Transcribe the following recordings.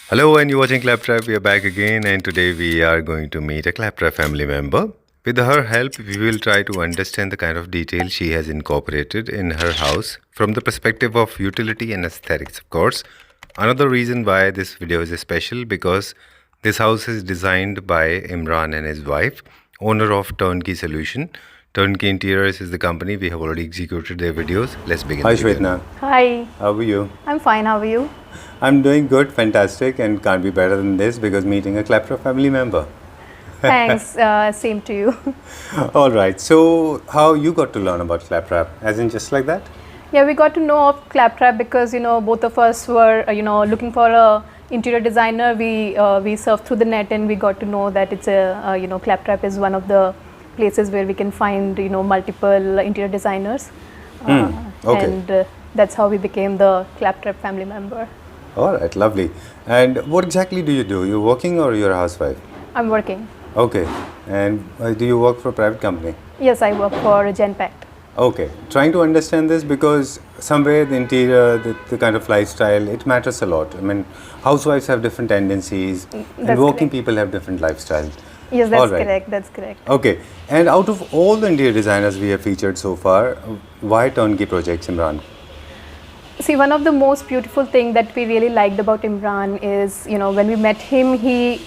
Hello, and you're watching Claptrap. We are back again, and today we are going to meet a Claptrap family member. With her help, we will try to understand the kind of detail she has incorporated in her house from the perspective of utility and aesthetics, of course. Another reason why this video is special because this house is designed by Imran and his wife, owner of Turnkey Solution. Turnkey Interiors is the company. We have already executed their videos. Let's begin. Hi, the video. Shwetna. Hi, How are you? I'm fine. How are you? I'm doing good, fantastic, and can't be better than this because meeting a Claptrap family member. Thanks. Same to you. All right. So, how you got to learn about Claptrap? As in, just like that? Yeah, we got to know of Claptrap because both of us were looking for a interior designer. We surfed through the net and we got to know that it's Claptrap is one of the places where we can find multiple interior designers. Okay. And that's how we became the Claptrap family member. All right. Lovely. And what exactly do? You're working or you're a housewife? I'm working. Okay. And do you work for a private company? Yes, I work for Genpact. Okay. Trying to understand this because somewhere the interior, the kind of lifestyle, it matters a lot. I mean, housewives have different tendencies and working people have different lifestyle. Yes, that's correct. That's correct. Okay. And out of all the interior designers we have featured so far, why Turnkey Projects, Imran? See, one of the most beautiful thing that we really liked about Imran is, when we met him, he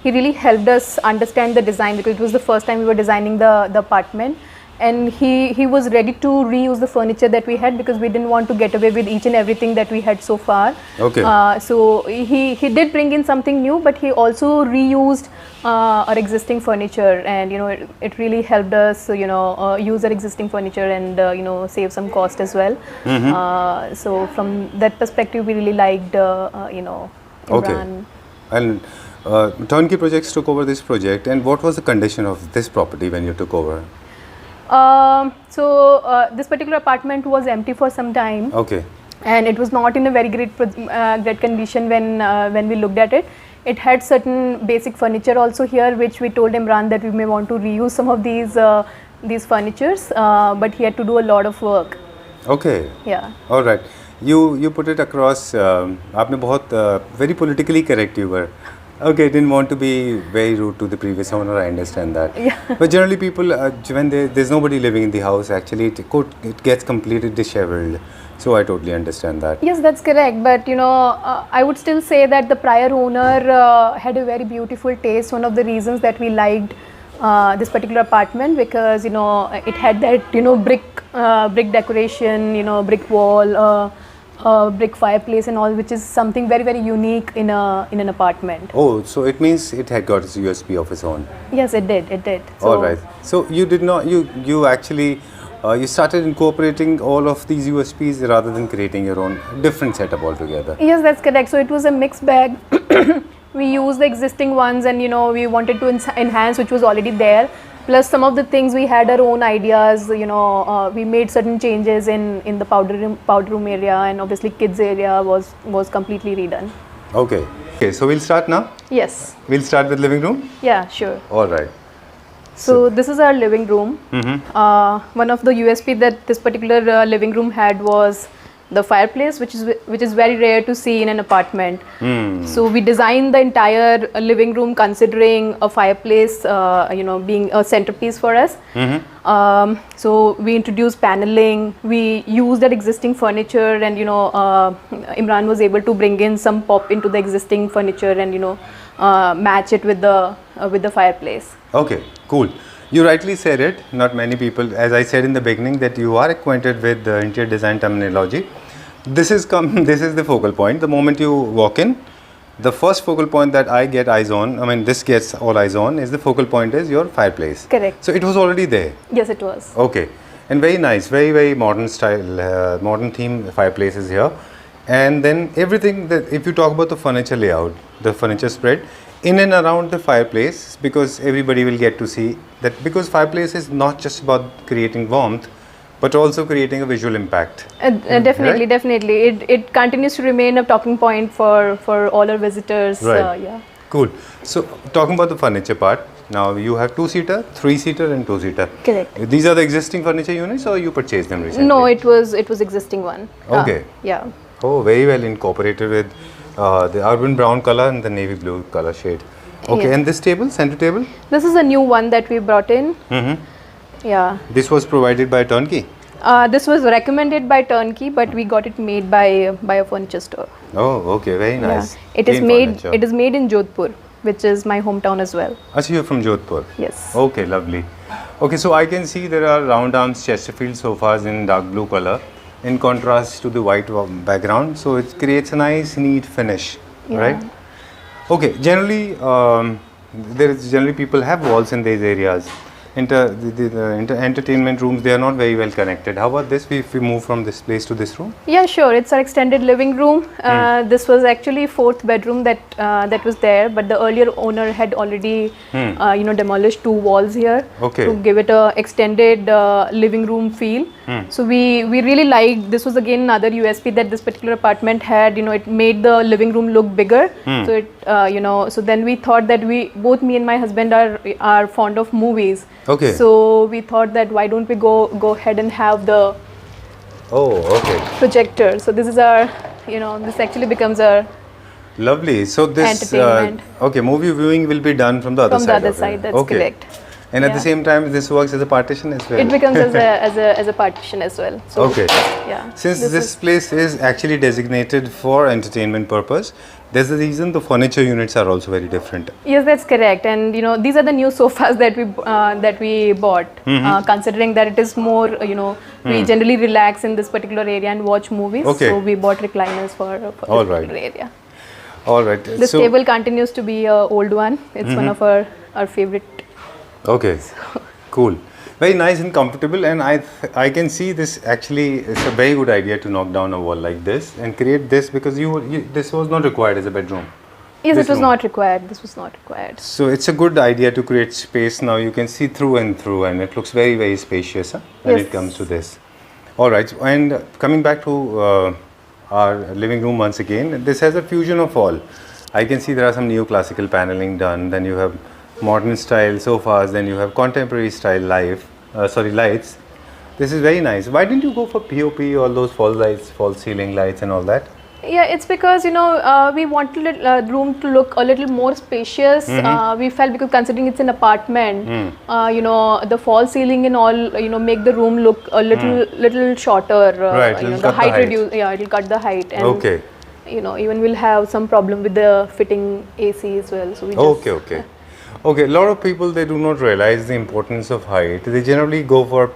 really helped us understand the design because it was the first time we were designing the apartment. And he was ready to reuse the furniture that we had because we didn't want to get away with each and everything that we had so far. Okay. So he did bring in something new, but he also reused our existing furniture, and it really helped us use our existing furniture and save some cost as well. So from that perspective, we really liked Imran. Okay. And Turnkey Projects took over this project, and what was the condition of this property when you took over? This particular apartment was empty for some time. Okay. And it was not in a very great condition when we looked at it. It had certain basic furniture also here, which we told Imran that we may want to reuse some of these furnitures, but he had to do a lot of work. Okay. Yeah. All right. You put it across. आपने बहुत very politically correct you were. Okay, didn't want to be very rude to the previous owner. I understand that. Yeah. But generally, people when there's nobody living in the house, actually it gets completely disheveled. So I totally understand that. Yes, that's correct. But I would still say that the prior owner had a very beautiful taste. One of the reasons that we liked this particular apartment because it had that brick decoration, brick wall. Brick fireplace and all, which is something very, very unique in an apartment. Oh, so it means it had got its USP of its own. Yes, it did. It did. So, all right. So you did not. You actually you started incorporating all of these USPs rather than creating your own different setup altogether. Yes, that's correct. So it was a mixed bag. We used the existing ones, and we wanted to enhance which was already there. Plus some of the things we had our own ideas, we made certain changes in the powder room area, and obviously kids area was completely redone. Okay. Okay, so we'll start now? Yes. We'll start with living room? Yeah, sure. All right. So this is our living room. One of the USP that this particular living room had was the fireplace, which is very rare to see in an apartment. So we designed the entire living room considering a fireplace, being a centerpiece for us. So we introduced paneling. We used that existing furniture, and Imran was able to bring in some pop into the existing furniture and match it with the fireplace. Okay, cool. You rightly said it. Not many people, as I said in the beginning, that you are acquainted with the interior design terminology. This is the focal point. The moment you walk in, the first focal point that I get eyes on, I mean this gets all eyes on, is the focal point is your fireplace. Correct. So it was already there. Yes, it was. Okay, and very nice, very, very modern style, modern theme fireplace is here. And then everything that, if you talk about the furniture layout, the furniture spread in and around the fireplace, because everybody will get to see that, because fireplace is not just about creating warmth, but also creating a visual impact. Definitely, right? Definitely. It continues to remain a talking point for all our visitors. Right. Yeah. Cool. So talking about the furniture part, now you have 2-seater, 3-seater and 2-seater. Correct. These are the existing furniture units or you purchased them recently? No, it was existing one. Okay. Yeah. Oh, very well incorporated with the urban brown color and the navy blue color shade. Okay, Yes. and this table, center table, This is a new one that we brought in. Yeah. this was provided by Turnkey. This was recommended by Turnkey, but we got it made by a furniture store. Oh, okay, very nice. Yeah. It is Clean made. furniture. It is made in Jodhpur, which is my hometown as well. Actually, you're from Jodhpur. Yes. Okay, lovely. Okay, so I can see there are round arms Chesterfield sofas in dark blue color, in contrast to the white background. So it creates a nice, neat finish, Yeah. right? Okay, generally, generally people have walls in these areas. The entertainment rooms, they are not very well connected. How about this? If we move from this place to this room? Yeah, sure. It's our extended living room. This was actually fourth bedroom that was there, but the earlier owner had already, demolished two walls here Okay. to give it a extended living room feel. So we really liked. This was again another USP that this particular apartment had. It made the living room look bigger. So it, so then we thought that both me and my husband are fond of movies. Okay. So we thought that why don't we go ahead and have the Oh, okay. projector. So this is our, this actually becomes our Lovely. So this Entertainment. okay, movie viewing will be done from the other from side. the other of it. side. That's okay. correct. And at the Yeah. same time, this works as a partition as well. It becomes as a partition as well. So Okay. yeah. Since this is- place is actually designated for entertainment purpose, there's a reason the furniture units are also very different. Yes, that's correct. And these are the new sofas that we bought. Considering that it is more, we generally relax in this particular area and watch movies. Okay. So we bought recliners for All this right. particular area. All right. This so, table continues to be a old one. It's one of our favorite. Okay. Cool. Very nice and comfortable, and I can see this actually is a very good idea to knock down a wall like this and create this because this was not required as a bedroom. Yes, This it was room. not required. This was not required. So it's a good idea to create space. Now you can see through and through, and it looks very, very spacious when Yes. it comes to this. All right, and coming back to our living room once again, this has a fusion of all. I can see there are some neoclassical paneling done. Then you have modern style sofas. Then you have contemporary style lights. This is very nice. Why didn't you go for POP, all those false lights, false ceiling lights, and all that? Yeah, it's because we wanted the room to look a little more spacious. We felt because considering it's an apartment, the false ceiling and all, make the room look a little shorter. Right, it'll the cut the height height. reduce. Yeah, it'll cut the height. And, Okay. Even we'll have some problem with the fitting AC as well. So we just, Okay. Okay, a lot of people, they do not realize the importance of height. They generally go for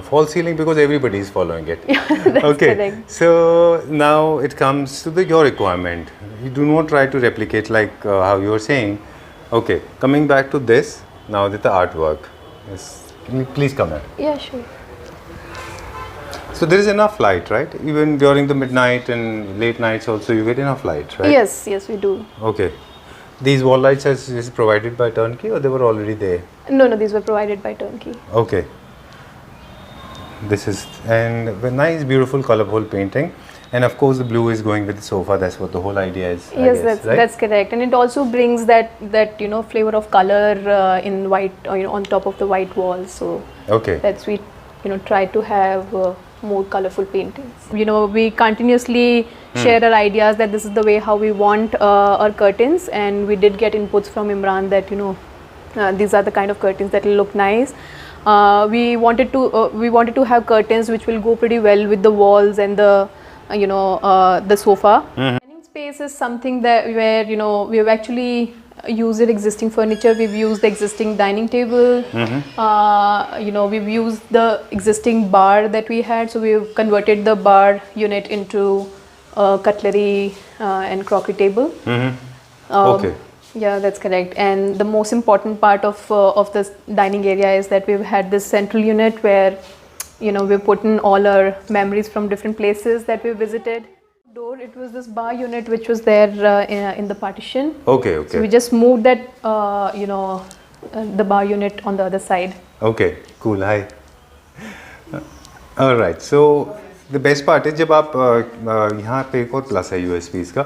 false ceiling because everybody is following it. That's Okay, correct. so now it comes to your requirement. You do not try to replicate like how you were saying. Okay, coming back to this, now with the artwork. Yes, can you please come here. Yeah, sure. So there is enough light, right? Even during the midnight and late nights also you get enough light, right? Yes, we do. Okay. These wall lights is provided by Turnkey or they were already there? No, these were provided by Turnkey. Okay. This is and a nice, beautiful, colorful painting, and of course the blue is going with the sofa. That's what the whole idea is. I Yes, guess, right? that's correct, and it also brings that flavor of color in white, on top of the white walls. So Okay. that's we try to have more colorful paintings. We continuously share our ideas that this is the way how we want our curtains, and we did get inputs from Imran that these are the kind of curtains that will look nice. We wanted to have curtains which will go pretty well with the walls and the sofa. Dining space is something that where we have actually used existing furniture. We've used the existing dining table. We've used the existing bar that we had, so we've converted the bar unit into a cutlery and crockery table. Okay. Yeah, that's correct. And the most important part of this dining area is that we've had this central unit where we've put in all our memories from different places that we visited. Door, it was this bar unit which was there in the partition. Okay. So we just moved that the bar unit on the other side. Okay. Cool. Hi. All right. So the best part is जब आप यहाँ पे एक और plus है USP इसका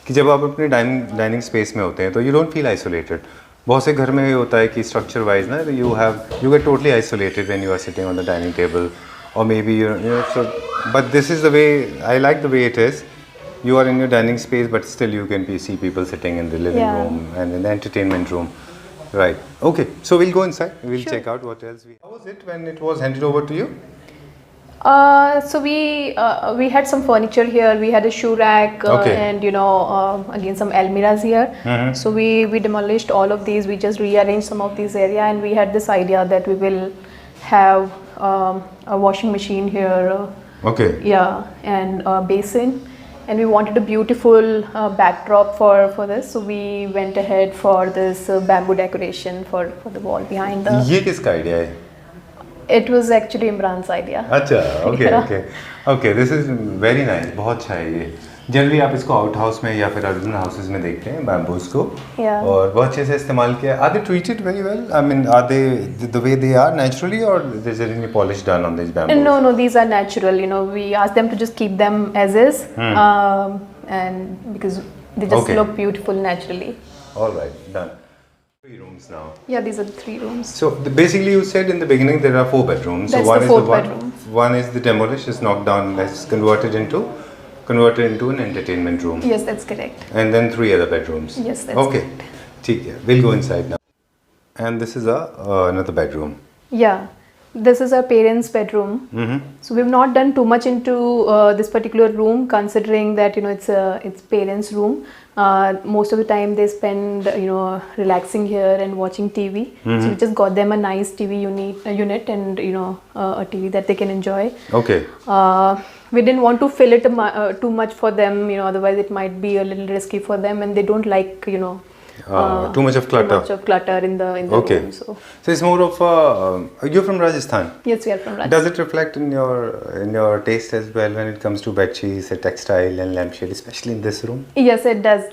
कि जब आप अपने डाइनिंग स्पेस में होते हैं तो यू डोंट फील आइसोलेटेड. बहुत से घर में ये होता है कि स्ट्रक्चर वाइज ना you get totally isolated when you are sitting on the dining table or maybe so but this is the way I like the way it is. you are in your dining space, but still you can see people sitting in the living Yeah. room and in the entertainment room. Right. Okay. So we'll go inside. We'll Sure. check out what else we. How was it when it was handed over to you? So we had some furniture here. We had a shoe rack Okay. and again some almiras here. So we demolished all of these. We just rearranged some of these area, and we had this idea that we will have a washing machine here. Okay. Yeah, and a basin. And we wanted a beautiful backdrop for this. So we went ahead for this bamboo decoration for the wall behind the. ये किसका idea है? It was actually Imran's idea. अच्छा, okay, Yeah. okay, okay. This is very nice. बहुत अच्छा है ये. Generally आप इसको आउट हाउस में या फिर अर्बन हाउसेस में देखते हैं बैम्बूज को. Yeah. और बहुत अच्छे से इस्तेमाल किया. Are they treated very well? I mean, are they the way they are naturally, or is there any polish done on these bamboos? No, these are natural. We asked them to just keep them as is, and because they just Okay. look beautiful naturally. All right, done. 3 rooms now. Yeah, these are the 3 rooms. So basically, you said in the beginning there are 4 bedrooms. That's so one the is fourth the one. bedroom. One is the demolished, is knocked down, that's converted into an entertainment room. Yes, that's correct. And then 3 other bedrooms. Yes, that's okay. ठीक है. We'll go inside now. And this is another bedroom. Yeah, this is our parents' bedroom. So we've not done too much into this particular room, considering that it's parents' room. Most of the time they spend relaxing here and watching TV. So we just got them a nice TV unit and a TV that they can enjoy. Okay. We didn't want to fill it too much for them, otherwise it might be a little risky for them, and they don't like Too much of clutter. Too much of clutter in the Okay. room. So So it's more of you're from Rajasthan. yes, we are from Rajasthan. Does it reflect in your taste as well when it comes to bed sheets, textile and lampshade, especially in this room? Yes, it does.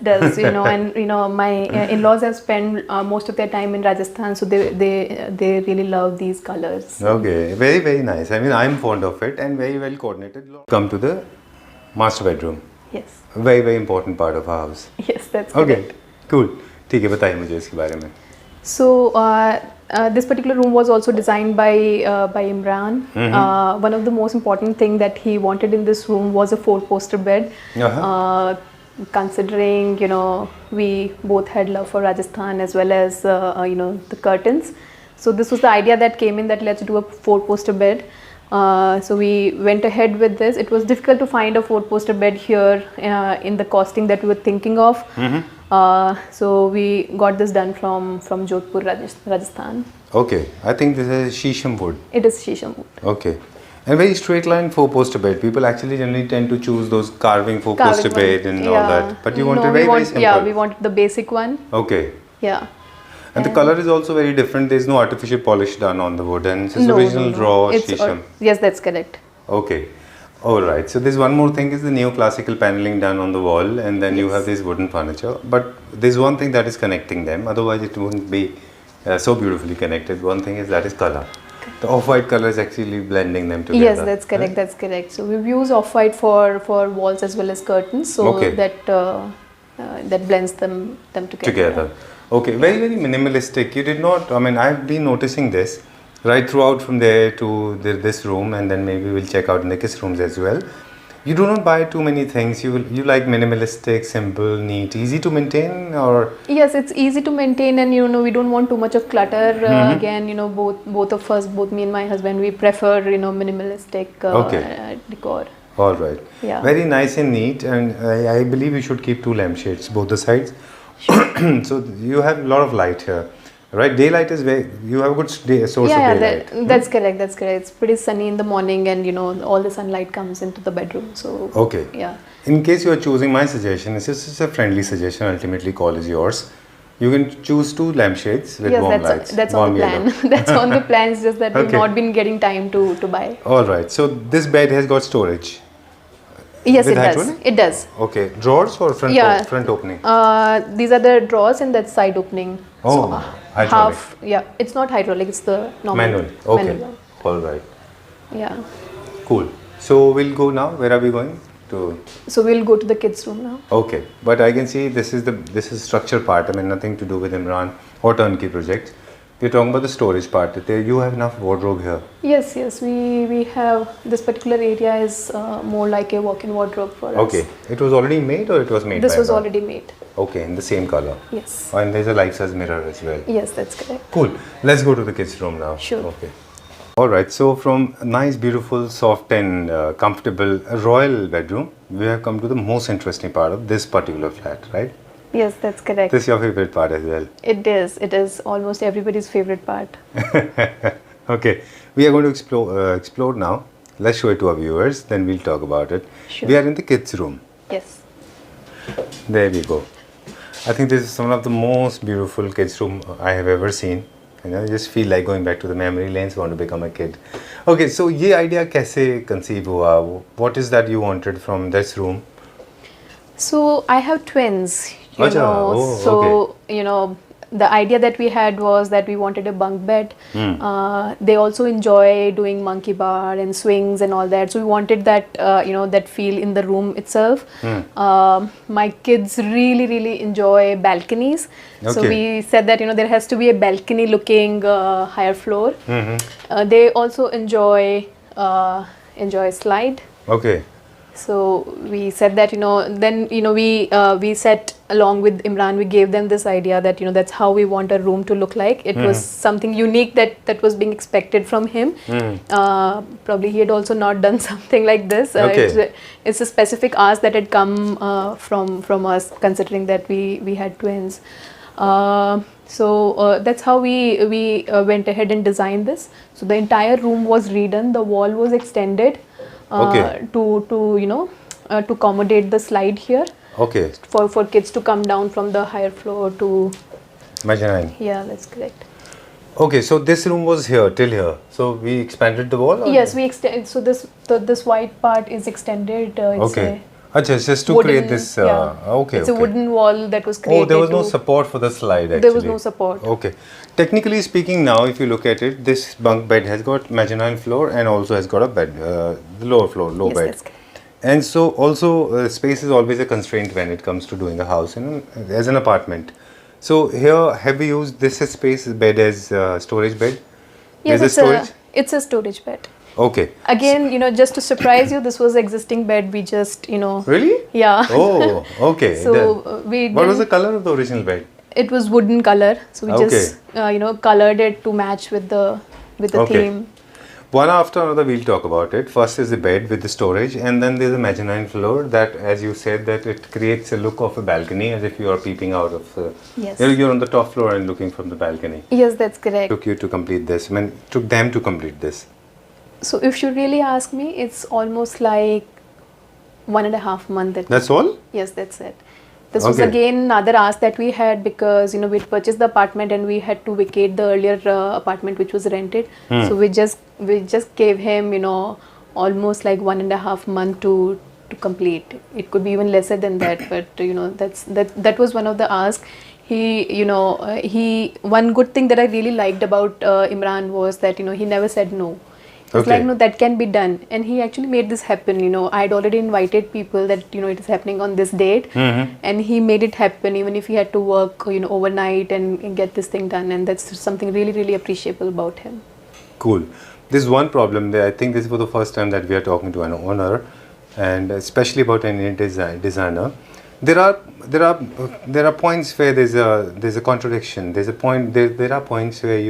And my in-laws have spent most of their time in Rajasthan, so they really love these colors. Okay, very very nice. I mean, I'm fond of it and very well coordinated. Come to the master bedroom. Yes, Very very important part of our house. yes, that's Okay, correct. cool. ठीक है, बताइए मुझे इसके बारे में. So this particular room was also designed by Imran. One of the most important thing that he wanted in this room was a 4-poster bed. Considering we both had love for Rajasthan as well as the curtains. So this was the idea that came in, that let's do a 4-poster bed. So we went ahead with this. It was difficult to find a 4-poster bed here in the costing that we were thinking of. So we got this done from Jodhpur, Rajasthan. Okay, I think this is Shisham wood. It is Shisham wood. Okay. And very straight line 4-poster bed. People actually generally tend to choose those carving 4-poster Carving bed one. and Yeah. all that. But you wanted No, very very simple. Yeah, we wanted the basic one. Okay. Yeah. And the color is also very different. There's no artificial polish done on the wood, and it's original raw It's Shisham. yes, that's correct. Okay. All right. So there's one more thing is the neoclassical paneling done on the wall, and then you have this wooden furniture. But there's one thing that is connecting them. Otherwise, it wouldn't be so beautifully connected. One thing is that is color. The off-white color is actually blending them together. Yes, that's correct. That's correct. So we've used off-white for walls as well as curtains, so Okay. that blends them together. Okay, very very minimalistic. You did not. I mean, I've been noticing this right throughout from there to this room, and then maybe we'll check out Nikki's rooms as well. You do not buy too many things. You like minimalistic, simple, neat, easy to maintain, or Yes, it's easy to maintain, and we don't want too much of clutter. Again, both of us, both me and my husband, we prefer minimalistic Okay. decor. all right. Yeah. Very nice and neat, and I believe you should keep 2 lampshades both the sides. So you have a lot of light here, right? Daylight is you have a good source Yeah, of daylight. that's correct. That's correct. It's pretty sunny in the morning, and all the sunlight comes into the bedroom. So Okay. yeah. In case you are choosing my suggestion, this is a friendly suggestion. Ultimately, call is yours. You can choose 2 lampshades with Yes, warm lights. that's on warm the plan. yellow. That's on the plan. It's just that we've Okay. not been getting time to buy. All right. So this bed has got storage. Yes, With it does. hydraulic? It does. Okay. Drawers or front Yeah. front opening? These are the drawers and that side opening. Oh, hydraulic. half. Yeah, it's not hydraulic. It's the normal Manual. Okay. manual one. All right. Yeah. Cool. So we'll go now. Where are we going? To. So we'll go to the kids' room now. Okay, but I can see this is structure part. I mean, nothing to do with Imran or turnkey projects. We're talking about the storage part. There you have enough wardrobe here. Yes, yes, we have this particular area is more like a walk-in wardrobe for us. Okay. It was already made or it was made This by was her? already made. Okay, in the same color. Yes. And there's a life-size mirror as well. Yes, that's correct. Cool. Let's go to the kids' room now. Sure. Okay. All right. So from a nice, beautiful, soft, and comfortable royal bedroom, we have come to the most interesting part of this particular flat, right? Yes, that's correct. This is your favorite part as well. It is. It is almost everybody's favorite part. Okay. We are going to explore now. Let's show it to our viewers. Then we'll talk about it. Sure. We are in the kids' room. Yes. There we go. I think this is one of the most beautiful kids' room I have ever seen. You know, I just feel like going back to the memory lanes, want to become a kid. Okay, so ये idea कैसे conceive हुआ? What is that you wanted from this room? So I have twins, you Acha, know. oh, so okay. you know, the idea that we had was that we wanted a bunk bed. They also enjoy doing monkey bar and swings and all that. So we wanted that, you know, that feel in the room itself. My kids really, really enjoy balconies. So Okay. we said that, you know, there has to be a balcony-looking higher floor. They also enjoy slide. Okay. So we said that, you know, then, you know, we set along with Imran, we gave them this idea that, you know, that's how we want a room to look like. It was something unique that was being expected from him. Probably he had also not done something like this. Okay. It's a specific ask that had come from us, considering that we had twins. So that's how we went ahead and designed this. So the entire room was redone. The wall was extended. Okay. To you know, to accommodate the slide here Okay. for kids to come down from the higher floor to. Mezzanine. Yeah, that's correct. Okay, so this room was here till here. So we expanded the wall. Or? Yes, we extend. So this white part is extended. It's Okay. a Achha, it's just to wooden, create this. yeah. Okay. It's okay. a wooden wall that was created. Oh, there was no to- support for the slide actually. There was no support. Okay. Technically speaking, now if you look at it, this bunk bed has got mezzanine floor and also has got a bed, the lower floor, low Yes, bed. that's correct. And so also space is always a constraint when it comes to doing a house as an apartment. So here, have we used this space bed as storage bed? Yes, There's a storage. it's a storage bed. Okay. Again, you know, just to surprise you, this was existing bed. We just, you know. Really? Yeah. Oh, okay. So Then we. what was the didn't- color of the original bed? It was wooden color, so we Okay. just you know, colored it to match with the Okay. theme. One after another, we'll talk about it. First is the bed with the storage, and then there's a mezzanine floor that, as you said, that it creates a look of a balcony as if you are peeping out of. Yes. You're on the top floor and looking from the balcony. Yes, that's correct. Took you to complete this. I mean, took them to complete this. So if you really ask me, it's almost like 1.5 months. That's all? Yes, that's it. This was Okay. again another ask that we had because, you know, we'd purchased the apartment and we had to vacate the earlier apartment which was rented. So we just gave him, you know, almost like 1.5 months to complete. It could be even lesser than that, but you know, that was one of the asks. He, you know, one good thing that I really liked about Imran was that, you know, he never said no. It's Okay. like, no, that can be done. And he actually made this happen. You know, I'd already invited people that, you know, it is happening on this date. And he made it happen, even if he had to work, you know, overnight and get this thing done. And that's something really, really appreciable about him. Cool. There's one problem there. I think this is for the first time that we are talking to an owner, and especially about any designer. There are points where there's a contradiction. There's a point. There are points where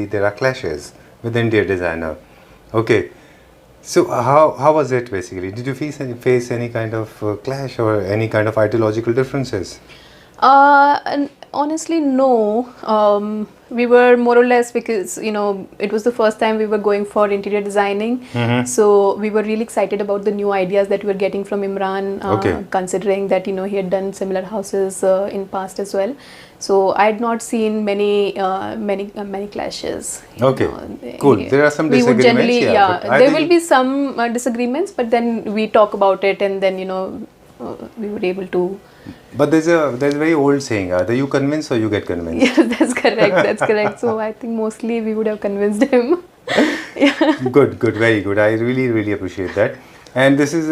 there are clashes with interior designer. Okay. So how was it basically? Did you face any kind of clash or any kind of ideological differences? And honestly, no. We were more or less, because, you know, it was the first time we were going for interior designing. So we were really excited about the new ideas that we were getting from Imran, Okay. considering that, you know, he had done similar houses in past as well. So I had not seen many clashes. you Okay. know. Cool. There are some We would disagreements, generally, yeah, but I there think- will be some disagreements, but then we talk about it, and then, you know, we were able to. But there's a very old saying: either you convince or you get convinced. Yes, that's correct. That's correct. So I think mostly we would have convinced him. Good, very good. I really appreciate that. And this is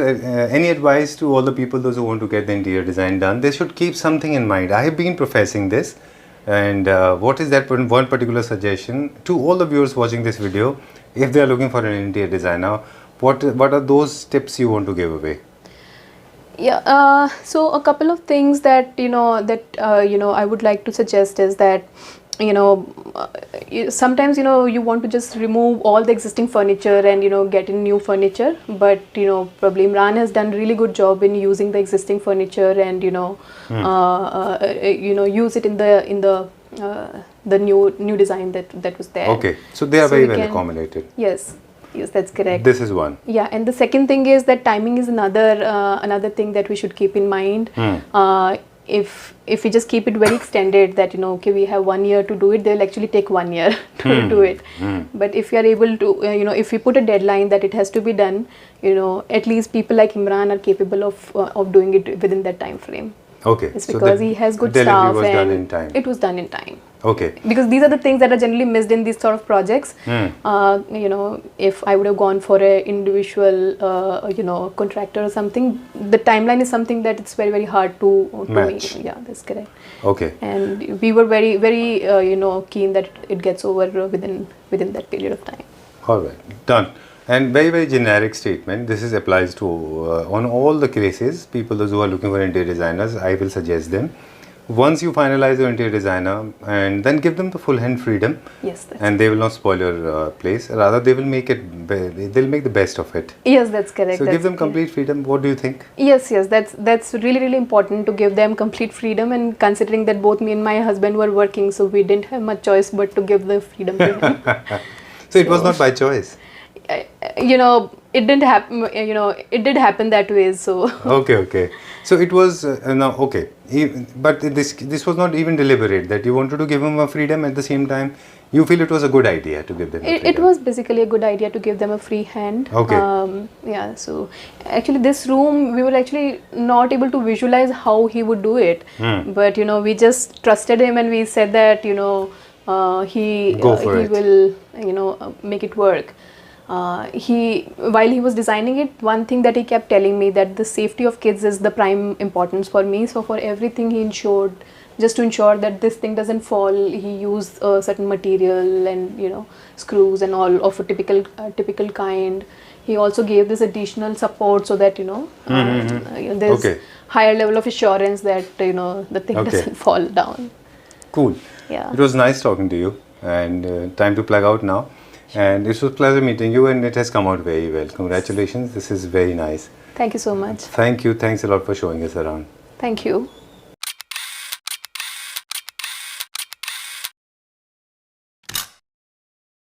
any advice to all the people, those who want to get the interior design done. They should keep something in mind. I have been professing this, And what is that one particular suggestion to all the viewers watching this video, if they are looking for an interior designer, what are those tips you want to give away? Yeah, so a couple of things that I would like to suggest is that sometimes you want to just remove all the existing furniture and get in new furniture, but probably Imran has done really good job in using the existing furniture and use it in the new design that was there. Okay, so they are So very we well can- accommodated. Yes, that's correct. This is one. Yeah, and the second thing is that timing is another thing that we should keep in mind. If we just keep it very extended, that okay, we have 1 year to do it, they'll actually take 1 year to do it. But if we are able to, if we put a deadline that it has to be done, at least people like Imran are capable of doing it within that time frame. Okay, It's so because the he has good delivery staff was and done in time. it was done in time. Okay. Because these are the things that are generally missed in these sort of projects. If I would have gone for a individual contractor or something, the timeline is something that it's very, very hard to Match. meet. Yeah, that's correct. Okay. And we were very, very keen that it gets over within that period of time. All right, done. And very, very generic statement. This is applies to on all the cases. People those who are looking for interior designers, I will suggest them. Once you finalize your interior designer, and then give them the full hand freedom, Yes, that's and they will not spoil your place. Rather, they will make it. They'll make the best of it. Yes, that's correct. So that's give them complete freedom. What do you think? Yes, that's really, really important to give them complete freedom, and considering that both me and my husband were working, so we didn't have much choice but to give the freedom to him. So it was not by choice. It didn't happen. It did happen that way. So Okay. So it was no okay. But this was not even deliberate that you wanted to give them a freedom at the same time. You feel it was a good idea to give them. A it freedom. was basically a good idea to give them a free hand. Okay. Yeah. So actually, this room we were actually not able to visualize how he would do it. But we just trusted him and we said that he Go for it. will make it work. While he was designing it, one thing that he kept telling me that the safety of kids is the prime importance for me. So for everything he ensured, just to ensure that this thing doesn't fall, he used a certain material and screws and all of a typical kind. He also gave this additional support so that there's Okay. higher level of assurance that the thing Okay. doesn't fall down. Cool. Yeah. It was nice talking to you, and time to plug out now. And it was a pleasure meeting you, and it has come out very well. Congratulations. This is very nice. Thank you so much. Thank you. Thanks a lot for showing us around. Thank you.